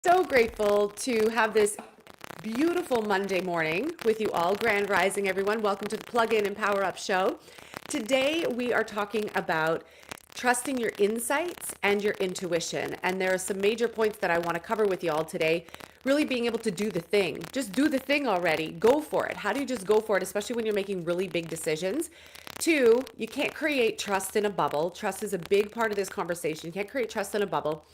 So grateful to have this beautiful Monday morning with you all. Grand Rising, everyone. Welcome to the Plug In and Power Up Show. Today, we are talking about trusting your insights and your intuition. And there are some major points that I want to cover with you all today. Really being able to do the thing. Just do the thing already. Go for it. How do you just go for it, especially when you're making really big decisions? Two, you can't create trust in a bubble. Trust is a big part of this conversation. You can't create trust in a bubble.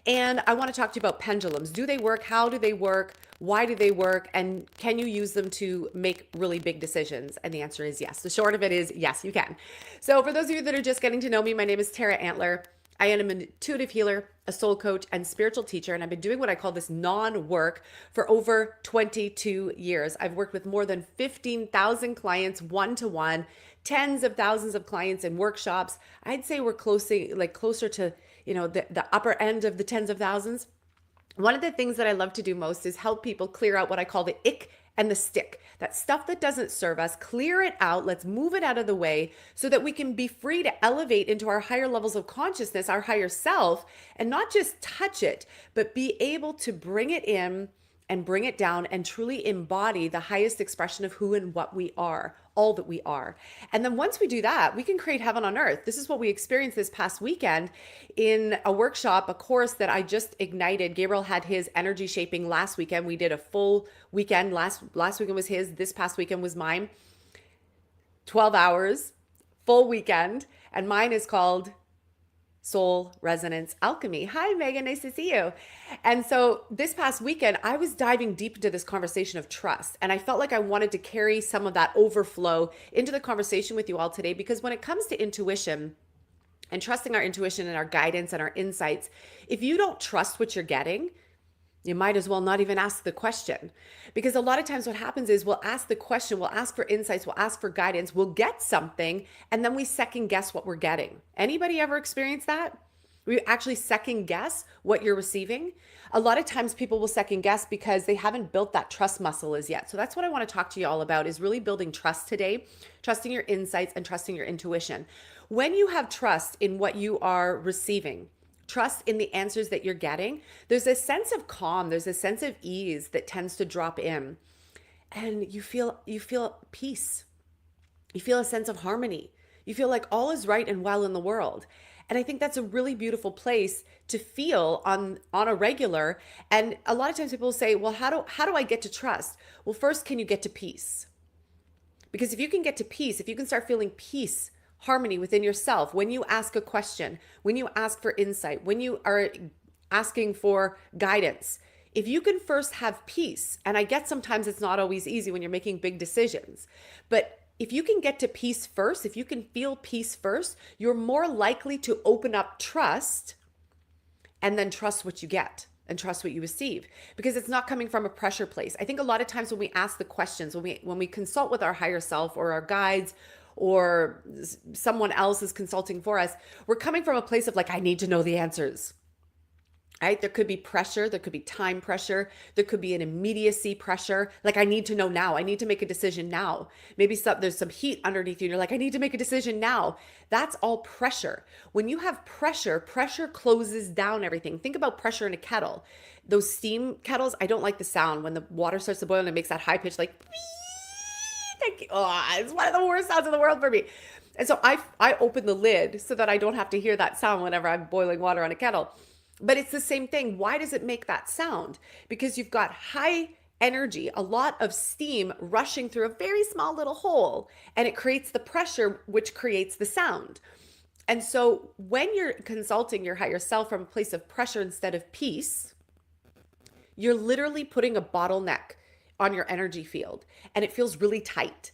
And I want to talk to you about pendulums. Do they work? How do they work? Why do they work? And can you use them to make really big decisions? And the answer is yes. The short of it is yes, you can. So for those of you that are just getting to know me, my name is Tara Antler. I am an intuitive healer, a soul coach, and spiritual teacher, and I've been doing what I call this non-work for over 22 years. I've worked with more than 15,000 clients one-to-one, tens of thousands of clients in workshops. I'd say we're closer to, the upper end of the tens of thousands. One of the things that I love to do most is help people clear out what I call the ick and the stick. That stuff that doesn't serve us, clear it out. Let's move it out of the way so that we can be free to elevate into our higher levels of consciousness, our higher self, and not just touch it, but be able to bring it in and bring it down and truly embody the highest expression of who and what we are, all that we are. And then once we do that, we can create heaven on earth. This is what we experienced this past weekend in a workshop, a course that I just ignited. Gabriel had his energy shaping last weekend. We did a full weekend. Last weekend was his. This past weekend was mine. 12 hours, full weekend. And mine is called Soul Resonance Alchemy. Hi, Megan. Nice to see you. And so this past weekend, I was diving deep into this conversation of trust. And I felt like I wanted to carry some of that overflow into the conversation with you all today, because when it comes to intuition and trusting our intuition and our guidance and our insights, if you don't trust what you're getting, you might as well not even ask the question. Because a lot of times what happens is we'll ask the question, we'll ask for insights, we'll ask for guidance, we'll get something, and then we second guess what we're getting. Anybody ever experienced that? We actually second guess what you're receiving. A lot of times people will second guess because they haven't built that trust muscle as yet. So that's what I want to talk to you all about, is really building trust today, trusting your insights and trusting your intuition. When you have trust in what you are receiving, trust in the answers that you're getting, there's a sense of calm, there's a sense of ease that tends to drop in, and you feel peace. You feel a sense of harmony. You feel like all is right and well in the world. And I think that's a really beautiful place to feel on a regular. And a lot of times people will say, well, how do I get to trust? Well, first, can you get to peace? Because if you can get to peace, if you can start feeling peace, harmony within yourself, when you ask a question, when you ask for insight, when you are asking for guidance, if you can first have peace, and I get sometimes it's not always easy when you're making big decisions, but if you can get to peace first, if you can feel peace first, you're more likely to open up trust and then trust what you get and trust what you receive, because it's not coming from a pressure place. I think a lot of times when we ask the questions, when we consult with our higher self or our guides, or someone else is consulting for us, we're coming from a place of like, I need to know the answers, right? There could be pressure. There could be time pressure. There could be an immediacy pressure. Like, I need to know now. I need to make a decision now. Maybe there's some heat underneath you and you're like, I need to make a decision now. That's all pressure. When you have pressure, pressure closes down everything. Think about pressure in a kettle. Those steam kettles, I don't like the sound when the water starts to boil and it makes that high pitch, like, it's one of the worst sounds in the world for me. And so I open the lid so that I don't have to hear that sound whenever I'm boiling water on a kettle. But it's the same thing. Why does it make that sound? Because you've got high energy, a lot of steam rushing through a very small little hole, and it creates the pressure, which creates the sound. And so when you're consulting your higher self from a place of pressure instead of peace, you're literally putting a bottleneck on your energy field, and it feels really tight.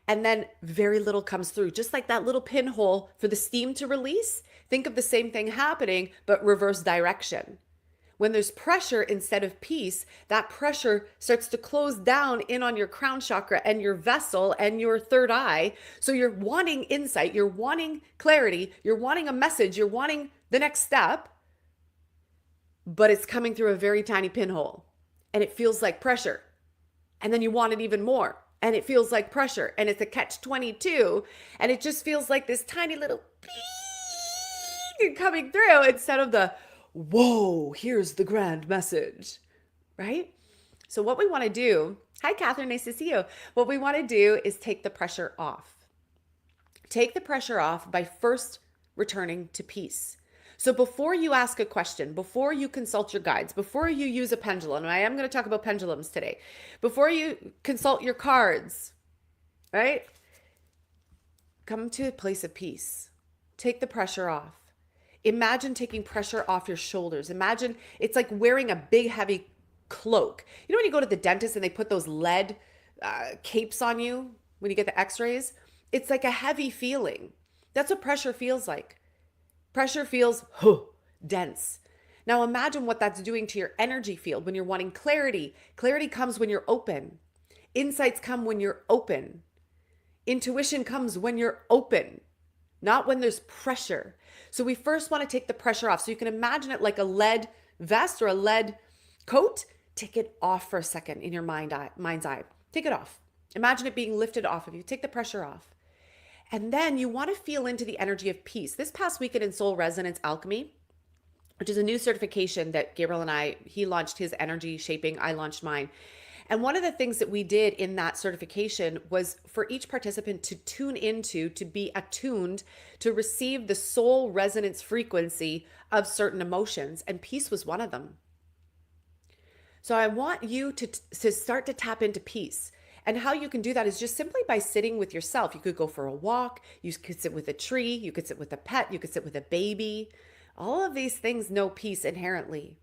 And then very little comes through, just like that little pinhole for the steam to release. Think of the same thing happening, but reverse direction. When there's pressure instead of peace, that pressure starts to close down in on your crown chakra and your vessel and your third eye. So you're wanting insight, you're wanting clarity, you're wanting a message, you're wanting the next step, but it's coming through a very tiny pinhole, and it feels like pressure. And then you want it even more, and it feels like pressure, and it's a catch-22, and it just feels like this tiny little coming through instead of the, whoa, here's the grand message. right? So what we want to do, hi Catherine, nice to see you. What we want to do is take the pressure off. Take the pressure off by first returning to peace. So before you ask a question, before you consult your guides, before you use a pendulum, and I am going to talk about pendulums today, before you consult your cards, right? Come to a place of peace. Take the pressure off. Imagine taking pressure off your shoulders. Imagine it's like wearing a big, heavy cloak. You know when you go to the dentist and they put those lead capes on you when you get the x-rays? It's like a heavy feeling. That's what pressure feels like. Pressure feels dense. Now imagine what that's doing to your energy field when you're wanting clarity. Clarity comes when you're open. Insights come when you're open. Intuition comes when you're open, not when there's pressure. So we first want to take the pressure off. So you can imagine it like a lead vest or a lead coat. Take it off for a second in your mind's eye. Take it off. Imagine it being lifted off of you. Take the pressure off. And then you want to feel into the energy of peace. This past weekend in Soul Resonance Alchemy, which is a new certification that Gabriel and he launched his energy shaping, I launched mine. And one of the things that we did in that certification was for each participant to tune into, to be attuned, to receive the soul resonance frequency of certain emotions. And peace was one of them. So I want you to start to tap into peace. And how you can do that is just simply by sitting with yourself. You could go for a walk. You could sit with a tree. You could sit with a pet. You could sit with a baby. All of these things know peace inherently.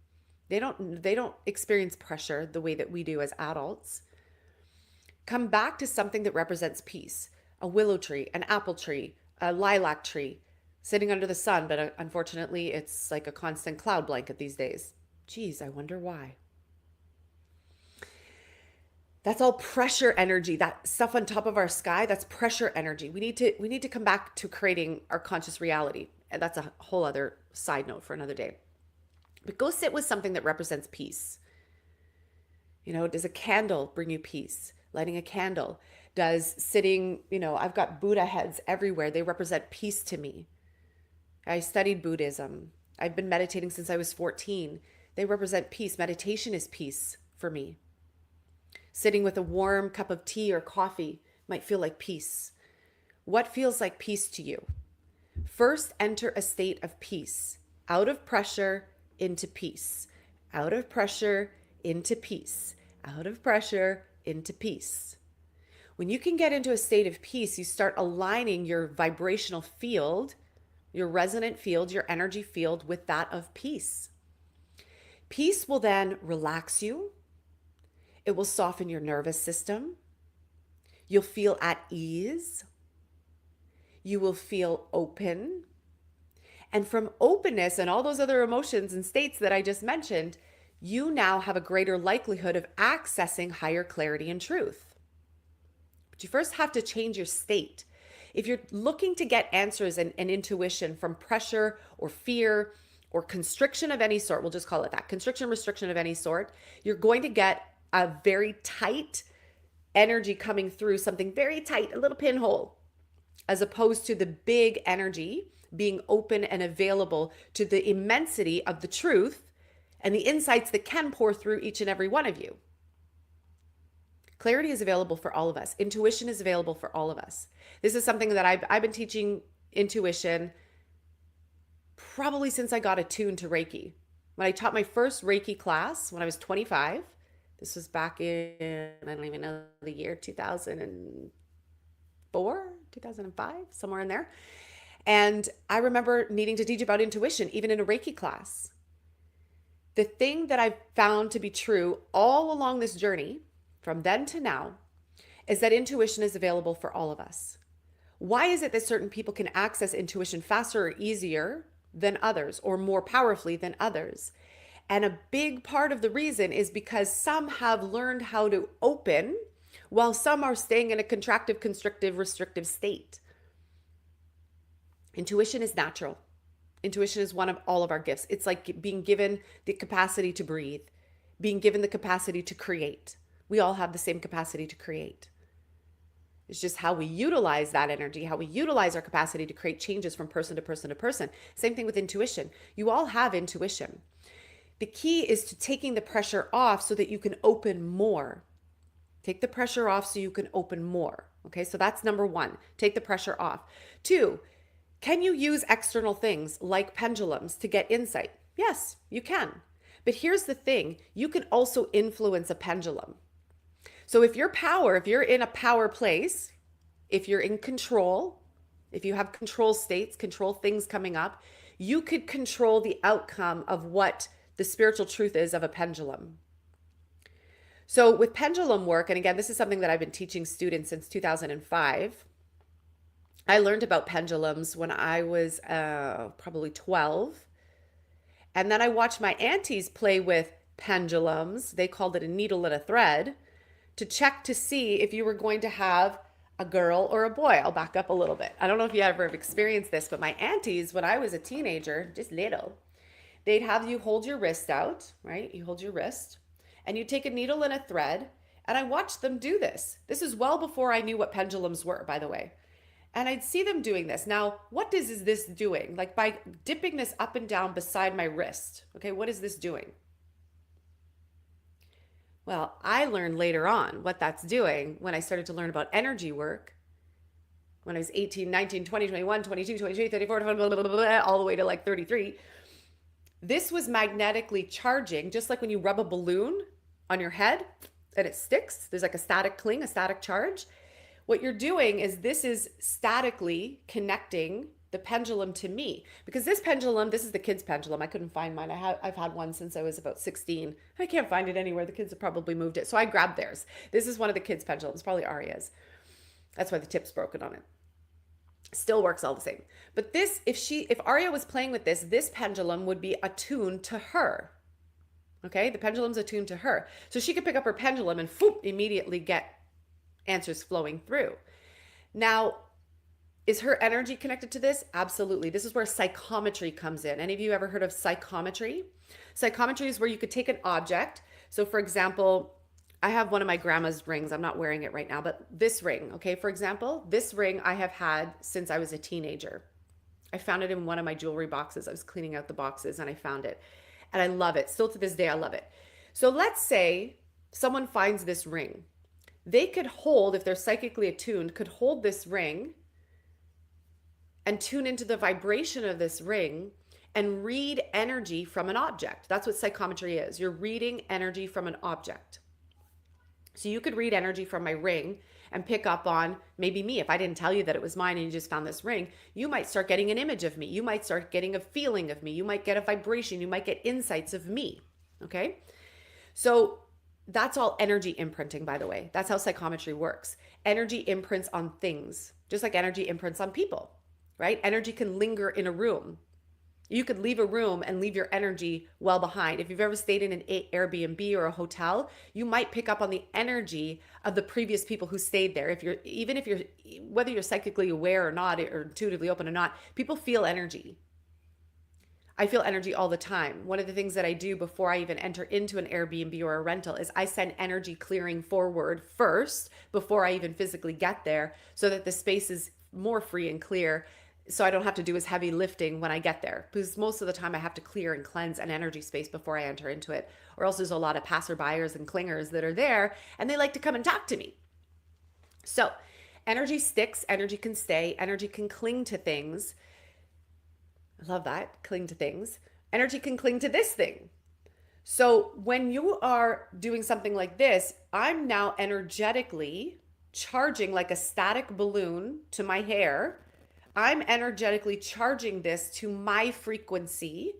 They don't experience pressure the way that we do as adults. Come back to something that represents peace. A willow tree, an apple tree, a lilac tree, sitting under the sun, but unfortunately it's like a constant cloud blanket these days. Geez, I wonder why. That's all pressure energy. That stuff on top of our sky, that's pressure energy. We need to come back to creating our conscious reality. And that's a whole other side note for another day. But go sit with something that represents peace. You know, does a candle bring you peace? Lighting a candle. Does sitting, I've got Buddha heads everywhere. They represent peace to me. I studied Buddhism. I've been meditating since I was 14. They represent peace. Meditation is peace for me. Sitting with a warm cup of tea or coffee might feel like peace. What feels like peace to you? First, enter a state of peace. Out of pressure, into peace. Out of pressure, into peace. Out of pressure, into peace. When you can get into a state of peace, you start aligning your vibrational field, your resonant field, your energy field with that of peace. Peace will then relax you. It will soften your nervous system. You'll feel at ease. You will feel open. And from openness and all those other emotions and states that I just mentioned, you now have a greater likelihood of accessing higher clarity and truth. But you first have to change your state. If you're looking to get answers and intuition from pressure or fear or constriction of any sort, we'll just call it that, constriction, restriction of any sort, you're going to get a very tight energy coming through, something very tight, a little pinhole, as opposed to the big energy being open and available to the immensity of the truth and the insights that can pour through each and every one of you. Clarity is available for all of us. Intuition is available for all of us. This is something that I've been teaching intuition probably since I got attuned to Reiki. When I taught my first Reiki class when I was 25, this was back in, I don't even know the year, 2004, 2005, somewhere in there. And I remember needing to teach about intuition, even in a Reiki class. The thing that I've found to be true all along this journey, from then to now, is that intuition is available for all of us. Why is it that certain people can access intuition faster or easier than others, or more powerfully than others? And a big part of the reason is because some have learned how to open, while some are staying in a contractive, constrictive, restrictive state. Intuition is natural. Intuition is one of all of our gifts. It's like being given the capacity to breathe, being given the capacity to create. We all have the same capacity to create. It's just how we utilize that energy, how we utilize our capacity to create changes from person to person to person. Same thing with intuition. You all have intuition. The key is to taking the pressure off so that you can open more. Take the pressure off so you can open more. Okay, so that's number one. Take the pressure off. Two, can you use external things like pendulums to get insight? Yes, you can. But here's the thing, you can also influence a pendulum. So if you're in a power place, if you're in control, if you have control states, control things coming up, you could control the outcome of what the spiritual truth is of a pendulum. So with pendulum work, and again, this is something that I've been teaching students since 2005. I learned about pendulums when I was probably 12. And then I watched my aunties play with pendulums. They called it a needle and a thread to check to see if you were going to have a girl or a boy. I'll back up a little bit. I don't know if you ever have experienced this, but my aunties, when I was a teenager, just little, they'd have you hold your wrist out, right? You hold your wrist and you take a needle and a thread. And I watched them do this. This is well before I knew what pendulums were, by the way. And I'd see them doing this. Now, what is this doing? Like by dipping this up and down beside my wrist, okay, what is this doing? Well, I learned later on what that's doing when I started to learn about energy work. When I was 18, 19, 20, 21, 22, 23, 34, blah, blah, blah, blah, all the way to like 33. This was magnetically charging, just like when you rub a balloon on your head and it sticks. There's like a static cling, a static charge. What you're doing is this is statically connecting the pendulum to me, because this pendulum, this is the kids' pendulum. I couldn't find mine. I've had one since I was about 16. I can't find it anywhere. The kids have probably moved it. So I grabbed theirs. This is one of the kids' pendulums, probably Aria's. That's why the tip's broken on it. Still works all the same. But this, if Aria was playing with this pendulum would be attuned to her. Okay, the pendulum's attuned to her. So she could pick up her pendulum and immediately get answers flowing through. Now, is her energy connected to this? Absolutely. This is where psychometry comes in. Any of you ever heard of psychometry? Psychometry is where you could take an object. So for example, I have one of my grandma's rings. I'm not wearing it right now, but this ring, okay, for example, this ring I have had since I was a teenager. I found it in one of my jewelry boxes. I was cleaning out the boxes and I found it. And I love it. Still to this day, I love it. So let's say someone finds this ring. They could hold, if they're psychically attuned, could hold this ring and tune into the vibration of this ring and read energy from an object. That's what psychometry is. You're reading energy from an object. So you could read energy from my ring and pick up on maybe me. If I didn't tell you that it was mine and you just found this ring, you might start getting an image of me. You might start getting a feeling of me. You might get a vibration. You might get insights of me. Okay? So that's all energy imprinting, by the way. That's how psychometry works. Energy imprints on things, just like energy imprints on people, right? Energy can linger in a room. You could leave a room and leave your energy well behind. If you've ever stayed in an Airbnb or a hotel, you might pick up on the energy of the previous people who stayed there. Whether you're psychically aware or not, or intuitively open or not, people feel energy. I feel energy all the time. One of the things that I do before I even enter into an Airbnb or a rental is I send energy clearing forward first before I even physically get there, so that the space is more free and clear, so I don't have to do as heavy lifting when I get there, because most of the time I have to clear and cleanse an energy space before I enter into it, or else there's a lot of passerbyers and clingers that are there and they like to come and talk to me. So energy sticks, energy can stay, energy can cling to things. I love that, cling to things. Energy can cling to this thing. So when you are doing something like this, I'm now energetically charging like a static balloon to my hair. I'm energetically charging this to my frequency.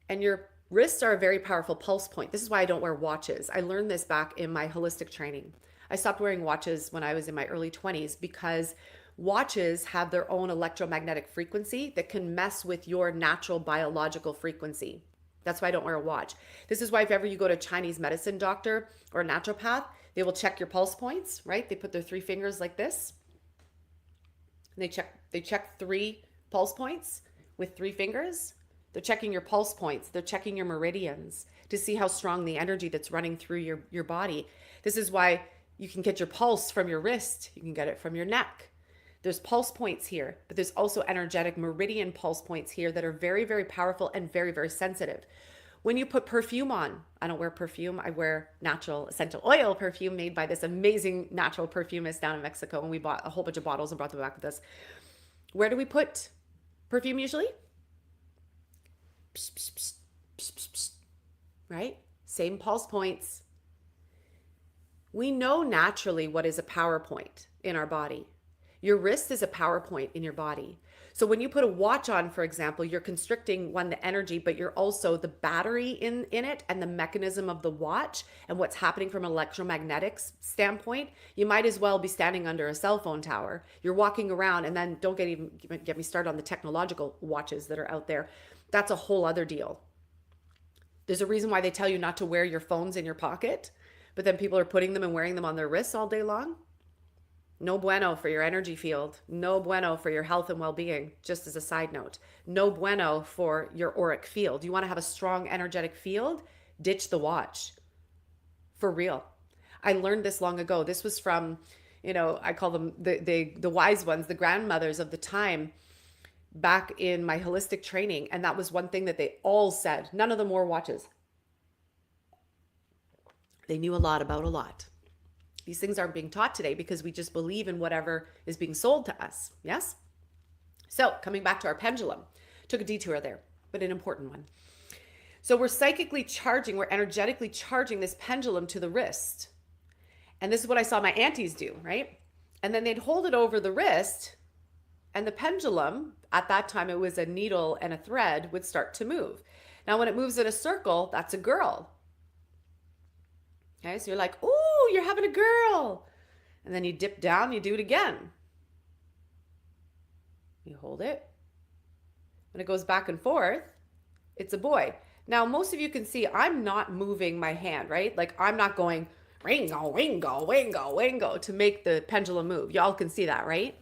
And your wrists are a very powerful pulse point. This is why I don't wear watches. I learned this back in my holistic training. I stopped wearing watches when I was in my early 20s because watches have their own electromagnetic frequency that can mess with your natural biological frequency. That's why I don't wear a watch. This is why if ever you go to a Chinese medicine doctor or a naturopath, they will check your pulse points, right? They put their 3 fingers like this. And they check 3 pulse points with 3 fingers. They're checking your pulse points. They're checking your meridians to see how strong the energy that's running through your body. This is why you can get your pulse from your wrist. You can get it from your neck. There's pulse points here, but there's also energetic meridian pulse points here that are very, very powerful and very, very sensitive. When you put perfume on, I don't wear perfume, I wear natural essential oil perfume made by this amazing natural perfumist down in Mexico. And we bought a whole bunch of bottles and brought them back with us. Where do we put perfume usually? Psh, psh, psh, psh, psh, psh, right? Same pulse points. We know naturally what is a power point in our body. Your wrist is a power point in your body. So when you put a watch on, for example, you're constricting one, the energy, but you're also the battery in it and the mechanism of the watch and what's happening from an electromagnetics standpoint. You might as well be standing under a cell phone tower. You're walking around, and then don't get me started on the technological watches that are out there. That's a whole other deal. There's a reason why they tell you not to wear your phones in your pocket, but then people are putting them and wearing them on their wrists all day long. No bueno for your energy field. No bueno for your health and well-being, just as a side note. No bueno for your auric field. You want to have a strong energetic field? Ditch the watch. For real. I learned this long ago. This was from, I call them the wise ones, the grandmothers of the time back in my holistic training. And that was one thing that they all said. None of them wore watches. They knew a lot about a lot. These things aren't being taught today because we just believe in whatever is being sold to us. Yes? So coming back to our pendulum, took a detour there, but an important one. So we're psychically charging, we're energetically charging this pendulum to the wrist. And this is what I saw my aunties do, right? And then they'd hold it over the wrist, and the pendulum, at that time it was a needle and a thread, would start to move. Now when it moves in a circle, that's a girl. Okay, so you're like, ooh, you're having a girl. And then you dip down, you do it again. You hold it. When it goes back and forth, it's a boy. Now, most of you can see I'm not moving my hand, right? Like I'm not going ringo, wingo, wingo, wingo to make the pendulum move. Y'all can see that, right?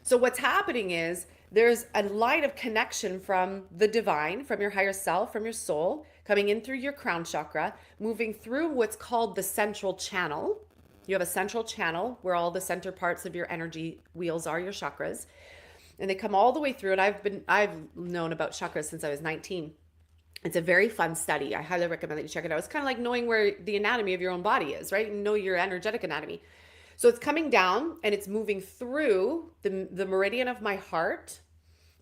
So what's happening is there's a line of connection from the divine, from your higher self, from your soul, coming in through your crown chakra, moving through what's called the central channel. You have a central channel where all the center parts of your energy wheels are, your chakras. And they come all the way through. And I've known about chakras since I was 19. It's a very fun study. I highly recommend that you check it out. It's kind of like knowing where the anatomy of your own body is, right? You know your energetic anatomy. So it's coming down and it's moving through the meridian of my heart,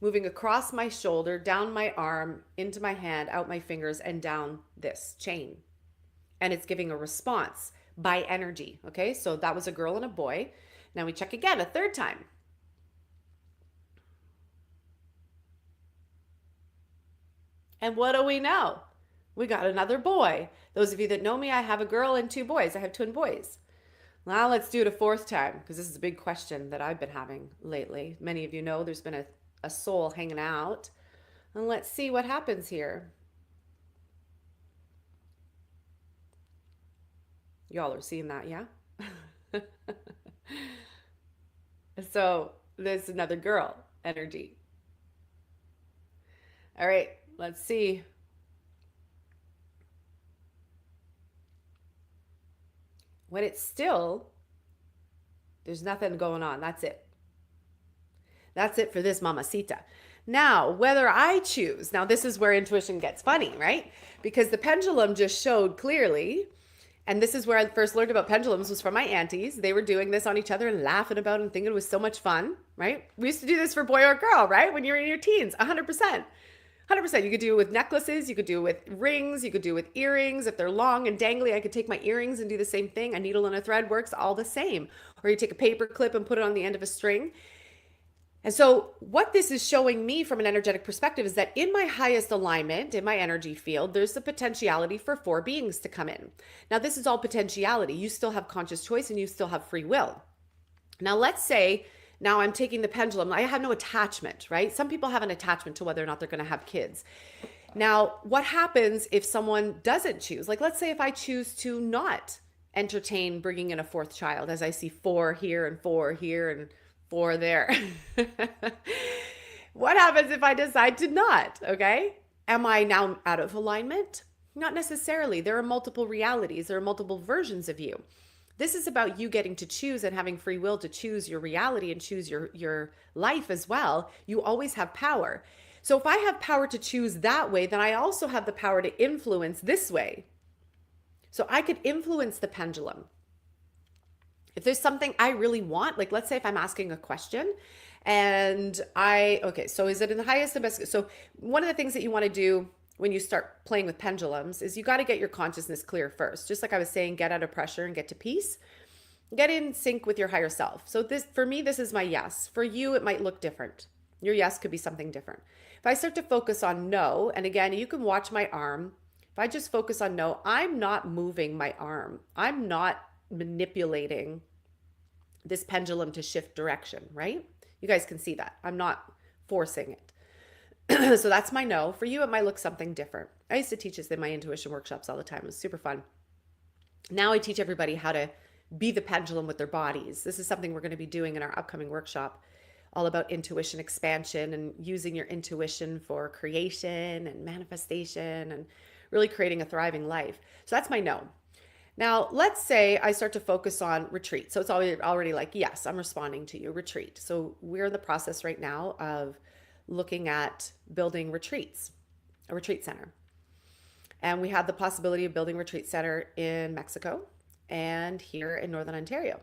moving across my shoulder, down my arm, into my hand, out my fingers, and down this chain. And it's giving a response by energy. Okay, so that was a girl and a boy. Now we check again a third time. And what do we know? We got another boy. Those of you that know me, I have a girl and two boys. I have twin boys. Now let's do it a fourth time, because this is a big question that I've been having lately. Many of you know there's been a soul hanging out. And let's see what happens here. Y'all are seeing that, yeah? So there's another girl energy. All right, let's see. When it's still, there's nothing going on. That's it. That's it for this mamacita. Now, whether I choose, now this is where intuition gets funny, right? Because the pendulum just showed clearly, and this is where I first learned about pendulums, was from my aunties. They were doing this on each other and laughing about it and thinking it was so much fun, right? We used to do this for boy or girl, right? When you're in your teens, 100%. 100%. You could do it with necklaces. You could do it with rings. You could do it with earrings. If they're long and dangly, I could take my earrings and do the same thing. A needle and a thread works all the same. Or you take a paper clip and put it on the end of a string. And so what this is showing me from an energetic perspective is that in my highest alignment, in my energy field, there's the potentiality for four beings to come in. Now, this is all potentiality. You still have conscious choice and you still have free will. Now, let's say now I'm taking the pendulum. I have no attachment, right? Some people have an attachment to whether or not they're going to have kids. Now, what happens if someone doesn't choose? Like, let's say if I choose to not entertain bringing in a fourth child, as I see 4 here and 4 here and 4 there. What happens if I decide to not? Okay. Am I now out of alignment? Not necessarily. There are multiple realities. There are multiple versions of you. This is about you getting to choose and having free will to choose your reality and choose your life as well. You always have power. So if I have power to choose that way, then I also have the power to influence this way. So I could influence the pendulum. If there's something I really want, like let's say if I'm asking a question and okay, so is it in the highest and best? So one of the things that you want to do when you start playing with pendulums is you got to get your consciousness clear first. Just like I was saying, get out of pressure and get to peace. Get in sync with your higher self. So this, for me, this is my yes. For you, it might look different. Your yes could be something different. If I start to focus on no, and again, you can watch my arm. If I just focus on no, I'm not moving my arm. I'm not manipulating this pendulum to shift direction, right? You guys can see that. I'm not forcing it. So that's my no. For you, it might look something different. I used to teach this in my intuition workshops all the time. It was super fun. Now I teach everybody how to be the pendulum with their bodies. This is something we're going to be doing in our upcoming workshop, all about intuition expansion and using your intuition for creation and manifestation and really creating a thriving life. So that's my no. Now, let's say I start to focus on retreat. So it's already like, yes, I'm responding to you, retreat. So we're in the process right now of looking at building retreats, a retreat center. And we have the possibility of building a retreat center in Mexico and here in Northern Ontario.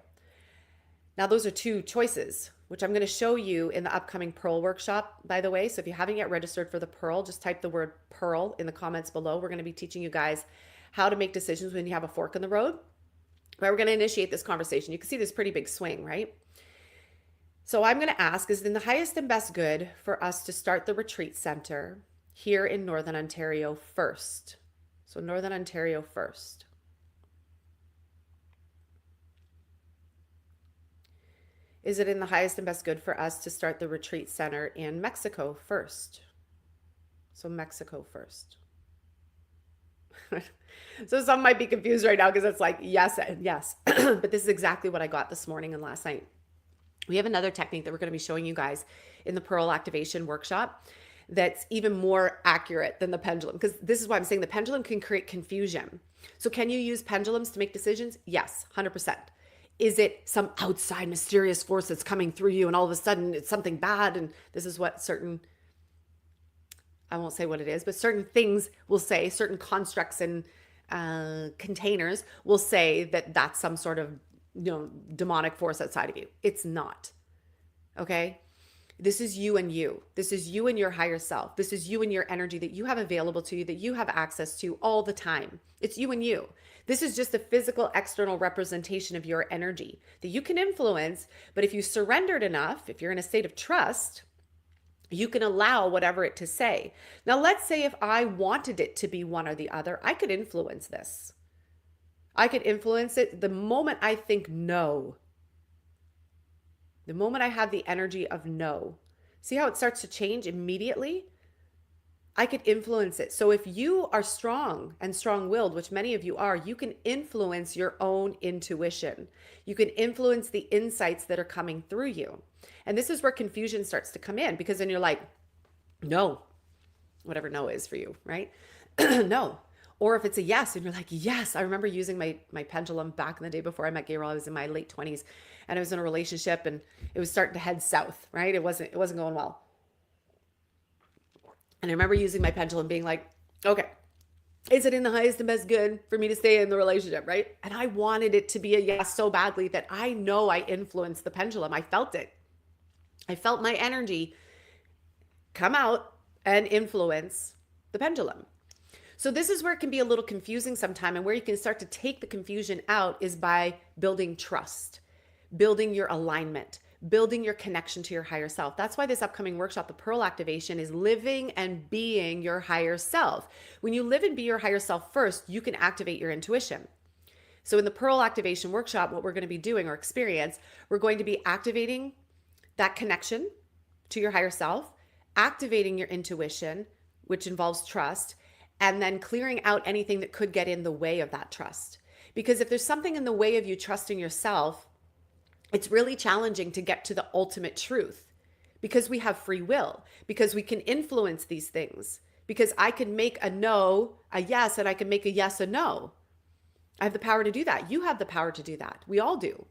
Now, those are two choices, which I'm going to show you in the upcoming Pearl workshop, by the way. So if you haven't yet registered for the Pearl, just type the word Pearl in the comments below. We're going to be teaching you guys how to make decisions when you have a fork in the road. But we're going to initiate this conversation. You can see this pretty big swing, right? So I'm going to ask, is it in the highest and best good for us to start the retreat center here in Northern Ontario first? So Northern Ontario first. Is it in the highest and best good for us to start the retreat center in Mexico first? So Mexico first. So some might be confused right now because it's like yes and yes. But this is exactly what I got this morning and last night. We have another technique that we're going to be showing you guys in the Pearl Activation workshop that's even more accurate than the pendulum, because this is why I'm saying the pendulum can create confusion. So can you use pendulums to make decisions? Yes, 100%. Is it some outside mysterious force that's coming through you and all of a sudden it's something bad? And this is what certain, I won't say what it is, but certain things will say, certain constructs and containers will say that that's some sort of, demonic force outside of you. It's not. Okay? This is you and you. This is you and your higher self. This is you and your energy that you have available to you, that you have access to all the time. It's you and you. This is just a physical external representation of your energy that you can influence. But if you surrendered enough, if you're in a state of trust, you can allow whatever it to say. Now, let's say if I wanted it to be one or the other, I could influence this. I could influence it the moment I think no. The moment I have the energy of no. See how it starts to change immediately? I could influence it. So if you are strong and strong-willed, which many of you are, you can influence your own intuition. You can influence the insights that are coming through you. And this is where confusion starts to come in, because then you're like, no, whatever no is for you, right? No. Or if it's a yes and you're like, yes. I remember using my pendulum back in the day before I met Gabriel. I was in my late 20s and I was in a relationship and it was starting to head south, right? It wasn't going well. And I remember using my pendulum being like, okay, is it in the highest and best good for me to stay in the relationship, right? And I wanted it to be a yes so badly that I know I influenced the pendulum. I felt it. I felt my energy come out and influence the pendulum. So this is where it can be a little confusing sometime, and where you can start to take the confusion out is by building trust, building your alignment, building your connection to your higher self. That's why this upcoming workshop, the Pearl Activation, is living and being your higher self. When you live and be your higher self first, you can activate your intuition. So in the Pearl Activation workshop, what we're going to be doing or experience, we're going to be activating that connection to your higher self, activating your intuition, which involves trust, and then clearing out anything that could get in the way of that trust. Because if there's something in the way of you trusting yourself, it's really challenging to get to the ultimate truth, because we have free will, because we can influence these things, because I can make a no a yes, and I can make a yes a no. I have the power to do that. You have the power to do that. We all do.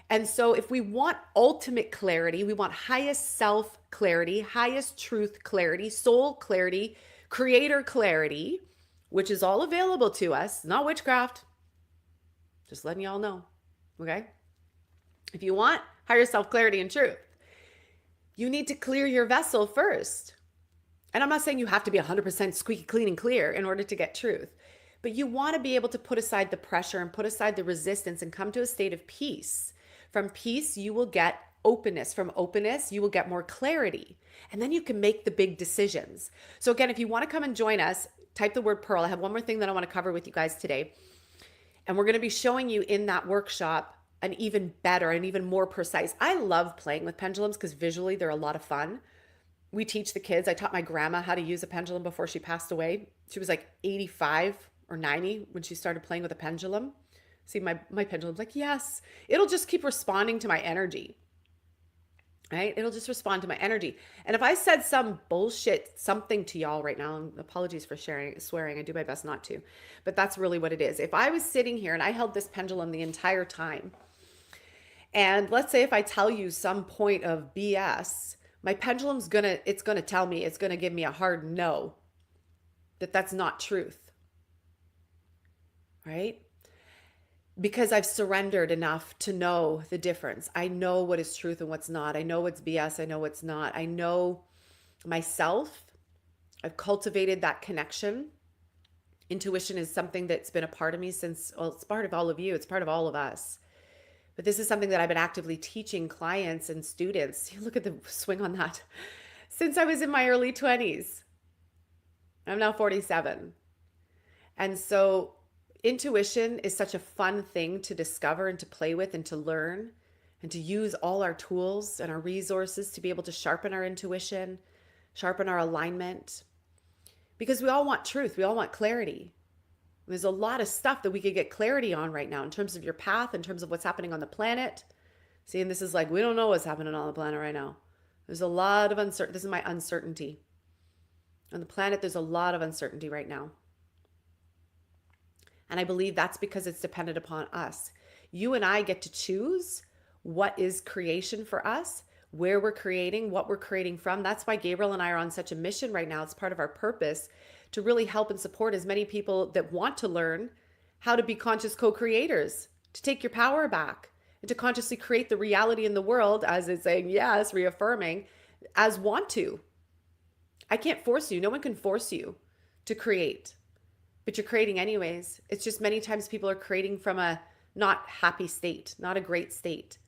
And so if we want ultimate clarity, we want highest self clarity, highest truth clarity, soul clarity, creator clarity, which is all available to us, not witchcraft. Just letting y'all know. Okay? If you want higher self clarity and truth, you need to clear your vessel first. And I'm not saying you have to be 100% squeaky clean and clear in order to get truth, but you want to be able to put aside the pressure and put aside the resistance and come to a state of peace. From peace, you will get openness. From openness, you will get more clarity. And then you can make the big decisions. So again, if you want to come and join us, type the word Pearl. I have one more thing that I want to cover with you guys today. And we're going to be showing you in that workshop an even better and even more precise. I love playing with pendulums because visually they're a lot of fun. We teach the kids. I taught my grandma how to use a pendulum before she passed away. She was like 85 or 90 when she started playing with a pendulum. See, my pendulum's like, yes, it'll just keep responding to my energy, right? It'll just respond to my energy. And if I said some bullshit something to y'all right now, and apologies for swearing, I do my best not to, but that's really what it is. If I was sitting here and I held this pendulum the entire time, and let's say if I tell you some point of BS, my pendulum's gonna tell me, it's gonna give me a hard no, that that's not truth, right? Because I've surrendered enough to know the difference. I know what is truth and what's not. I know what's BS. I know what's not. I know myself. I've cultivated that connection. Intuition is something that's been a part of me since, well, it's part of all of you. It's part of all of us. But this is something that I've been actively teaching clients and students. Look at the swing on that. Since I was in my early 20s. I'm now 47. And so intuition is such a fun thing to discover and to play with and to learn and to use all our tools and our resources to be able to sharpen our intuition, sharpen our alignment. Because we all want truth. We all want clarity. There's a lot of stuff that we could get clarity on right now in terms of your path, in terms of what's happening on the planet. See, and this is like, we don't know what's happening on the planet right now. There's a lot of uncertainty. This is my uncertainty. On the planet, there's a lot of uncertainty right now. And I believe that's because it's dependent upon us. You and I get to choose what is creation for us, where we're creating, what we're creating from. That's why Gabriel and I are on such a mission right now. It's part of our purpose to really help and support as many people that want to learn how to be conscious co-creators, to take your power back and to consciously create the reality in the world, as it's saying, yes, reaffirming, as want to. I can't force you. No one can force you to create, but you're creating anyways. It's just many times people are creating from a not happy state, not a great state.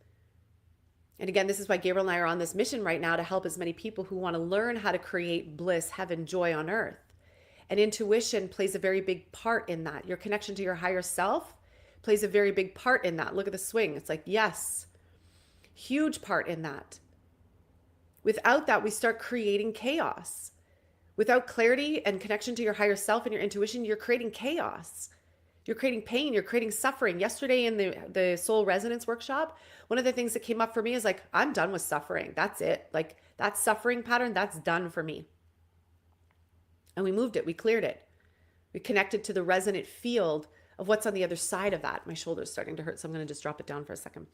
And again, this is why Gabriel and I are on this mission right now to help as many people who want to learn how to create bliss, heaven, joy on earth. And intuition plays a very big part in that. Your connection to your higher self plays a very big part in that. Look at the swing. It's like, yes, huge part in that. Without that, we start creating chaos. Without clarity and connection to your higher self and your intuition, you're creating chaos. You're creating pain. You're creating suffering. Yesterday in the soul resonance workshop, one of the things that came up for me is like, I'm done with suffering. That's it. Like that suffering pattern, that's done for me. And we moved it. We cleared it. We connected to the resonant field of what's on the other side of that. My shoulder's starting to hurt, so I'm going to just drop it down for a second.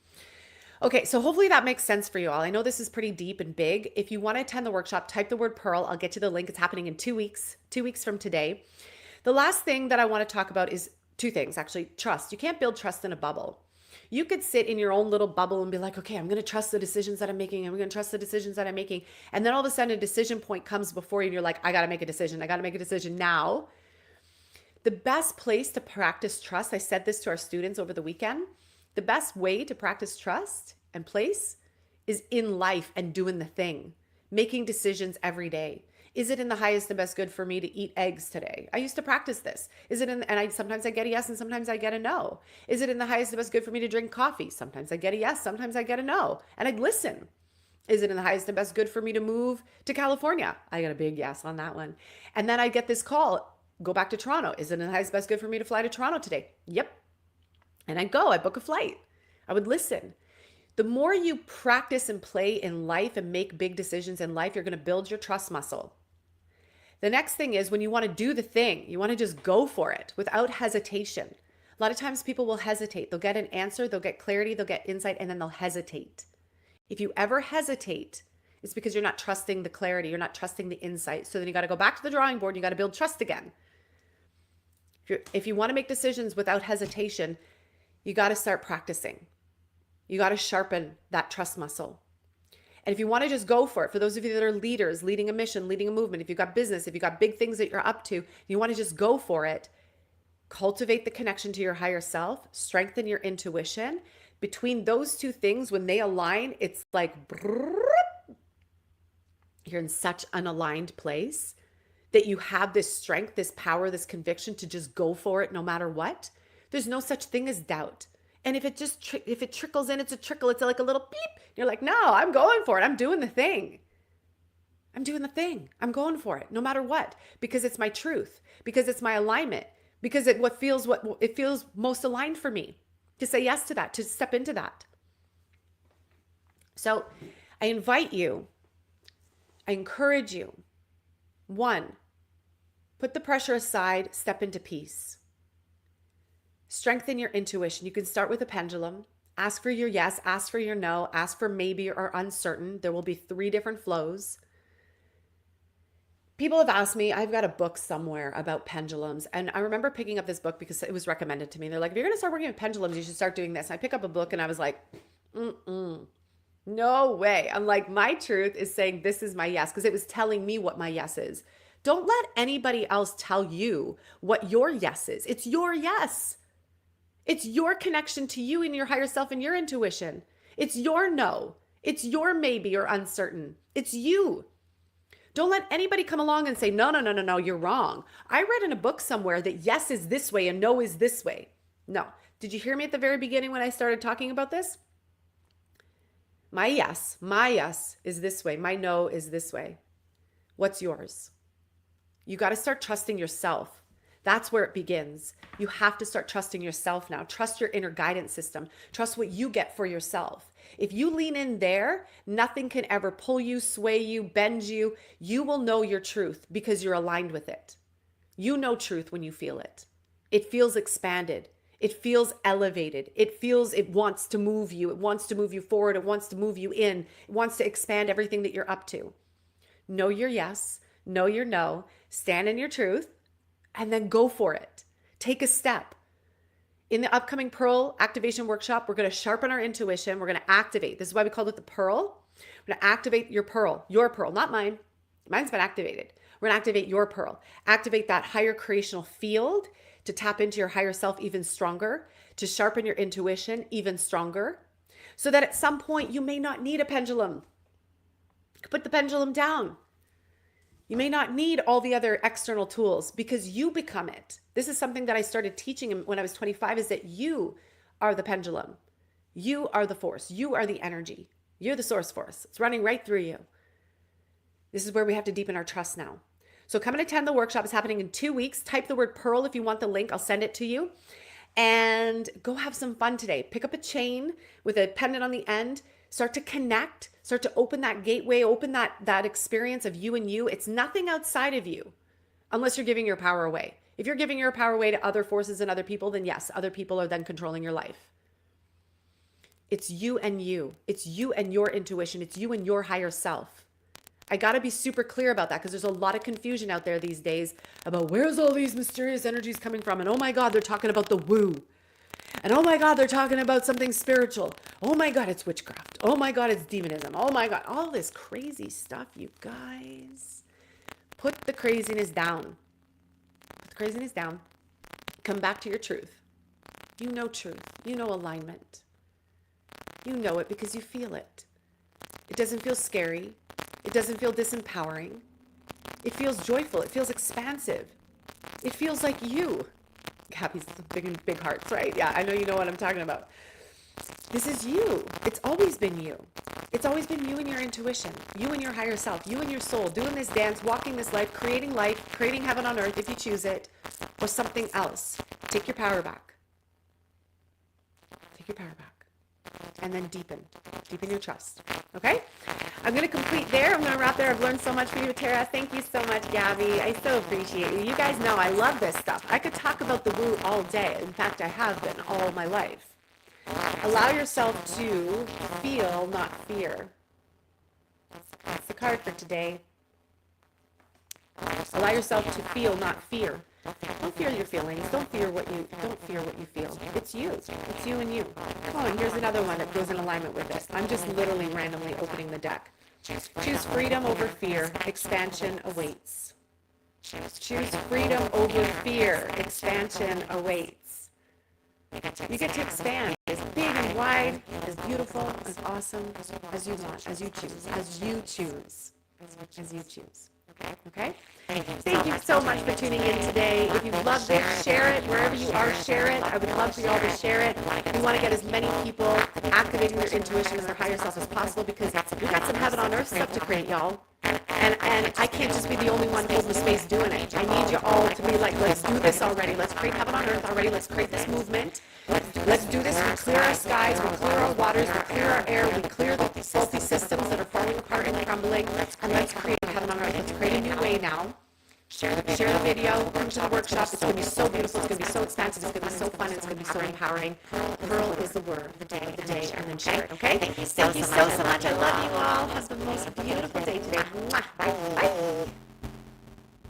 Okay, so hopefully that makes sense for you all. I know this is pretty deep and big. If you want to attend the workshop, type the word Pearl. I'll get you the link. It's happening in 2 weeks, 2 weeks from today. The last thing that I want to talk about is two things, actually. Trust. You can't build trust in a bubble. You could sit in your own little bubble and be like, okay, I'm going to trust the decisions that I'm making. I'm going to trust the decisions that I'm making. And then all of a sudden a decision point comes before you and you're like, I got to make a decision. I got to make a decision now. The best place to practice trust, I said this to our students over the weekend, the best way to practice trust and place is in life and doing the thing, making decisions every day. Is it in the highest and best good for me to eat eggs today? I used to practice this. Is it in, and sometimes I get a yes and sometimes I get a no. Is it in the highest and best good for me to drink coffee? Sometimes I get a yes, sometimes I get a no. And I'd listen. Is it in the highest and best good for me to move to California? I got a big yes on that one. And then I get this call, go back to Toronto. Is it in the highest and best good for me to fly to Toronto today? Yep. And I'd go, I'd book a flight. I would listen. The more you practice and play in life and make big decisions in life, you're going to build your trust muscle. The next thing is when you want to do the thing, you want to just go for it without hesitation. A lot of times people will hesitate. They'll get an answer, they'll get clarity, they'll get insight, and then they'll hesitate. If you ever hesitate, it's because you're not trusting the clarity, you're not trusting the insight. So then you got to go back to the drawing board, you got to build trust again. If you want to make decisions without hesitation, you got to start practicing. You got to sharpen that trust muscle. And if you want to just go for it, for those of you that are leaders, leading a mission, leading a movement, if you've got business, if you've got big things that you're up to, you want to just go for it, cultivate the connection to your higher self, strengthen your intuition. Between those two things, when they align, it's like you're in such an aligned place that you have this strength, this power, this conviction to just go for it no matter what. There's no such thing as doubt. And if it trickles in, it's a trickle. It's like a little beep. You're like, no, I'm going for it. I'm doing the thing. I'm doing the thing. I'm going for it no matter what, because it's my truth, because it's my alignment, because it feels most aligned for me to say yes to that, to step into that. So I invite you, I encourage you, one, put the pressure aside, step into peace. Strengthen your intuition. You can start with a pendulum. Ask for your yes, ask for your no, ask for maybe or uncertain. There will be 3 different flows. People have asked me, I've got a book somewhere about pendulums. And I remember picking up this book because it was recommended to me. They're like, if you're going to start working with pendulums, you should start doing this. And I pick up a book and I was like, no way. I'm like, my truth is saying this is my yes, because it was telling me what my yes is. Don't let anybody else tell you what your yes is. It's your yes. It's your connection to you and your higher self and your intuition. It's your no. It's your maybe or uncertain. It's you. Don't let anybody come along and say, no, you're wrong. I read in a book somewhere that yes is this way and no is this way. No. Did you hear me at the very beginning when I started talking about this? My yes is this way. My no is this way. What's yours? You got to start trusting yourself. That's where it begins. You have to start trusting yourself now. Trust your inner guidance system. Trust what you get for yourself. If you lean in there, nothing can ever pull you, sway you, bend you. You will know your truth because you're aligned with it. You know truth when you feel it. It feels expanded. It feels elevated. It feels it wants to move you. It wants to move you forward. It wants to move you in. It wants to expand everything that you're up to. Know your yes. Know your no. Stand in your truth. And then go for it. Take a step. In the upcoming Pearl Activation Workshop, we're going to sharpen our intuition. We're going to activate. This is why we called it the Pearl. We're going to activate your pearl, not mine. Mine's been activated. We're going to activate your pearl. Activate that higher creational field to tap into your higher self even stronger, to sharpen your intuition even stronger, so that at some point you may not need a pendulum. You can put the pendulum down. You may not need all the other external tools because you become it. This is something that I started teaching when I was 25, is that you are the pendulum. You are the force. You are the energy. You're the source force. It's running right through you. This is where we have to deepen our trust now. So come and attend the workshop. It's happening in 2 weeks. Type the word Pearl if you want the link. I'll send it to you. And go have some fun today. Pick up a chain with a pendant on the end. Start to connect, start to open that gateway, open that experience of you and you. It's nothing outside of you unless you're giving your power away. If you're giving your power away to other forces and other people, then yes, other people are then controlling your life. It's you and you. It's you and your intuition. It's you and your higher self. I got to be super clear about that because there's a lot of confusion out there these days about where's all these mysterious energies coming from. And oh my God, they're talking about the woo. And oh my God, they're talking about something spiritual. Oh my God, it's witchcraft. Oh my God, it's demonism. Oh my God, all this crazy stuff, you guys. Put the craziness down. Put the craziness down. Come back to your truth. You know truth. You know alignment. You know it because you feel it. It doesn't feel scary. It doesn't feel disempowering. It feels joyful. It feels expansive. It feels like you. Happy's big hearts, right? Yeah, I know you know what I'm talking about. This is you. It's always been you. It's always been you and your intuition, you and your higher self, you and your soul, doing this dance, walking this life, creating heaven on earth if you choose it, or something else. Take your power back. Take your power back. and then deepen your trust. Okay? I'm going to complete there. I'm going to wrap there. I've learned so much from you, Tara. Thank you so much, Gabby. I so appreciate you. You guys know I love this stuff. I could talk about the woo all day. In fact, I have been all my life. Allow yourself to feel, not fear. That's the card for today. Allow yourself to feel, not fear. Don't fear your feelings. Don't fear what you feel. It's you. It's you and you. Oh, and here's another one that goes in alignment with this. I'm just literally randomly opening the deck. Choose freedom over fear. Expansion awaits. Choose freedom over fear. Expansion awaits. You get to expand as big and wide, as beautiful, as awesome as you want, as you choose, as you choose, as you choose. Okay? Thank you so much for tuning in today. If you loved it, share it. Wherever you are, share it. I would love for you all to share it. We want to get as many people activating their intuition and their higher self as possible because we got some heaven on earth stuff to create, y'all. And I can't just be the only one holding the space doing it. I need you all to be like, let's do this already. Let's create heaven on earth already. Let's create this movement. Let's do this. We clear our skies. We clear our waters. We clear our air. We clear the faulty systems that are falling apart and crumbling. And let's create heaven on earth. Let's create a new way now. Share the video, come to the workshop. It's going to be so beautiful. It's going to be so expansive. It's going to be so fun. It's going to be so empowering. Pearl is the word of the day, and then share it, okay? Thank you so much. I love you all. Have the most beautiful day today. Mwah. Bye. Bye.